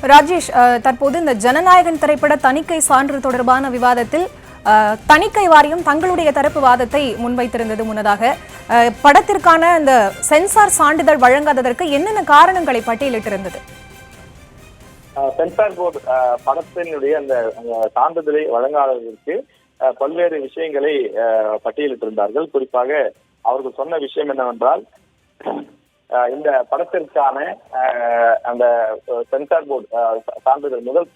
ராஜேஷ், தற்போது இந்த ஜனநாயகன் திரைப்பட தணிக்கை சான்று தொடர்பான விவாதத்தில் தணிக்கை வாரியம் தங்களுடைய தரப்பு வாதத்தை முன்வைத்திருந்தது. முன்னதாக படத்திற்கான இந்த சென்சார் சான்றிதழ் வழங்காததற்கு என்னென்ன காரணங்களை பட்டியலிட்டிருந்தது? சென்சார் போர்டு படத்தினுடைய அந்த சான்றிதழை வழங்காததற்கு பல்வேறு விஷயங்களை பட்டியலிட்டிருந்தார்கள். குறிப்பாக அவர்கள் சொன்ன விஷயம் என்னவென்றால், இந்த படத்திற்கான அந்த சென்சார் போர்டு சான்றிதழ் முதல்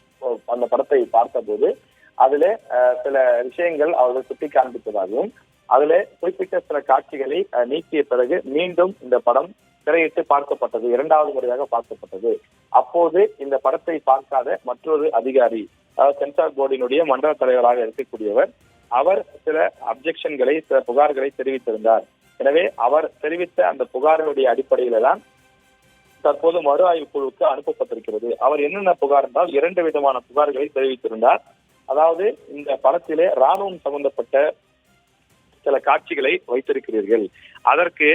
அந்த படத்தை பார்த்தபோது அதிலே சில விஷயங்கள் அவர்கள் சுட்டி காண்பித்ததாகவும், அதிலே குறிப்பிட்ட சில காட்சிகளை நீக்கிய பிறகு மீண்டும் இந்த படம் திரையிட்டு பார்க்கப்பட்டது, இரண்டாவது முறையாக பார்க்கப்பட்டது. அப்போது இந்த படத்தை பார்க்காத மற்றொரு அதிகாரி, சென்சார் போர்டினுடைய மண்டல தலைவராக இருக்கக்கூடியவர், அவர் சில அப்ஜெக்ஷன்களை, சில புகார்களை தெரிவித்திருந்தார். எனவே அவர் தெரிவித்த அந்த புகாரினுடைய அடிப்படையில தான் தற்போது மறு ஆய்வு குழுவுக்கு அனுப்பப்பட்டிருக்கிறது. அவர் என்னென்ன புகார் என்றால், 2 விதமான புகார்களை தெரிவித்திருந்தார். அதாவது, இந்த படத்திலே ராணுவம் சம்பந்தப்பட்ட சில காட்சிகளை வைத்திருக்கிறீர்கள், அதற்கு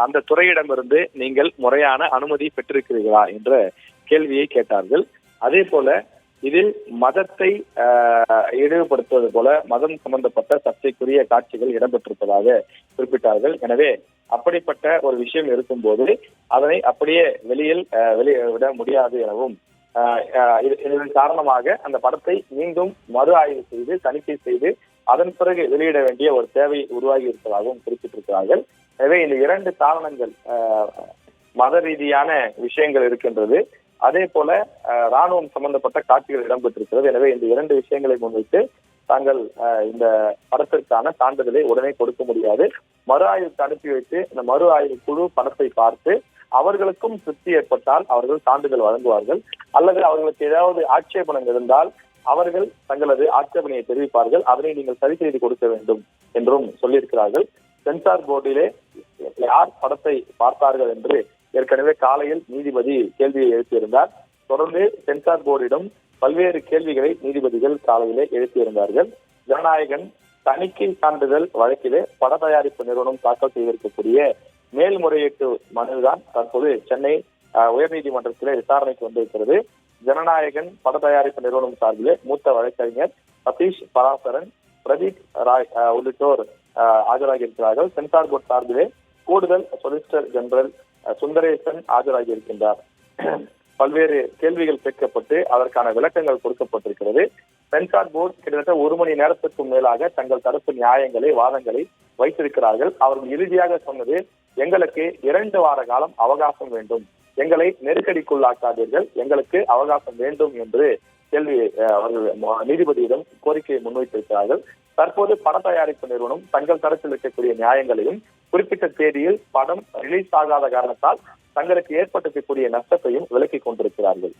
அந்த துறையிடமிருந்து நீங்கள் முறையான அனுமதி பெற்றிருக்கிறீர்களா என்ற கேள்வியை கேட்டார்கள். அதே போல இதில் மதத்தை இழிவுபடுத்துவது போல மதம் சம்பந்தப்பட்ட சர்ச்சைக்குரிய காட்சிகள் இடம்பெற்றிருப்பதாக குறிப்பிட்டார்கள். எனவே அப்படிப்பட்ட ஒரு விஷயம் இருக்கும்போது அதனை அப்படியே வெளியிட முடியாது எனவும், இதன் காரணமாக அந்த படத்தை மீண்டும் மறு ஆய்வு செய்து தணிக்கை செய்து அதன் பிறகு வெளியிட வேண்டிய ஒரு தேவை உருவாகி இருப்பதாகவும் குறிப்பிட்டிருக்கிறார்கள். எனவே இந்த 2 காரணங்கள், மத ரீதியான விஷயங்கள் இருக்கின்றது, அதே போல ராணுவம் சம்பந்தப்பட்ட காட்சிகள் இடம்பெற்றிருக்கிறது. எனவே இந்த 2 விஷயங்களை முன்வைத்து தாங்கள் இந்த படத்திற்கான சான்றிதழை உடனே கொடுக்க முடியாது, மறு ஆய்வுக்கு அனுப்பி வைத்து இந்த மறு ஆய்வு குழு படத்தை பார்த்து அவர்களுக்கும் திருப்தி ஏற்பட்டால் அவர்கள் சான்றிதழ் வழங்குவார்கள், அல்லது அவர்களுக்கு ஏதாவது ஆட்சேபணம் இருந்தால் அவர்கள் தங்களது ஆட்சேபனையை தெரிவிப்பார்கள், அதனை நீங்கள் சரி செய்து கொடுக்க வேண்டும் என்றும் சொல்லியிருக்கிறார்கள். சென்சார் போர்டிலே யார் படத்தை பார்த்தார்கள் என்று ஏற்கனவே காலையில் நீதிபதி கேள்வியை எழுப்பியிருந்தார். தொடர்ந்து சென்சார் போர்டிடம் பல்வேறு கேள்விகளை நீதிபதிகள் காலையிலே எழுப்பியிருந்தார்கள். ஜனநாயகன் தணிக்கை சான்றிதழ் வழக்கிலே பட தயாரிப்பு நிறுவனம் தாக்கல் செய்திருக்கக்கூடிய மேல்முறையீட்டு மனுதான் தற்போது சென்னை உயர்நீதிமன்றத்திலே விசாரணைக்கு வந்திருக்கிறது. ஜனநாயகன் பட தயாரிப்பு நிறுவனம் சார்பிலே மூத்த வழக்கறிஞர் சதீஷ் பராசரன், பிரதீப் ராய் உள்ளிட்டோர் ஆஜராகியிருக்கிறார்கள். சென்சார் போர்டு சார்பிலே கூடுதல் சொலிசிட்டர் ஜெனரல் சுந்தரேசன் ஆஜராகியிருக்கின்றார். பல்வேறு கேள்விகள் கேட்கப்பட்டு அதற்கான விளக்கங்கள் கொடுக்கப்பட்டிருக்கிறது. சென்சார் போர்டு கிட்டத்தட்ட 1 மணி நேரத்திற்கும் மேலாக தங்கள் தரப்பு நியாயங்களை, வாதங்களை வைத்திருக்கிறார்கள். அவர்கள் இறுதியாக சொன்னது, எங்களுக்கு 2 வார காலம் அவகாசம் வேண்டும், எங்களை நெருக்கடிக்குள்ளாக்காதீர்கள், எங்களுக்கு அவகாசம் வேண்டும் என்று கேள்வி அவர்கள் நீதிபதியிடம் கோரிக்கையை முன்வைத்திருக்கிறார்கள். தற்போது பட தயாரிப்பு நிறுவனம் தங்கள் தரப்பில் இருக்கக்கூடிய நியாயங்களையும், குறிப்பிட்ட தேதியில் படம் ரிலீஸ் ஆகாத காரணத்தால் தங்களுக்கு ஏற்பட்டிருக்கக்கூடிய நஷ்டத்தையும் விலக்கிக் கொண்டிருக்கிறார்கள்.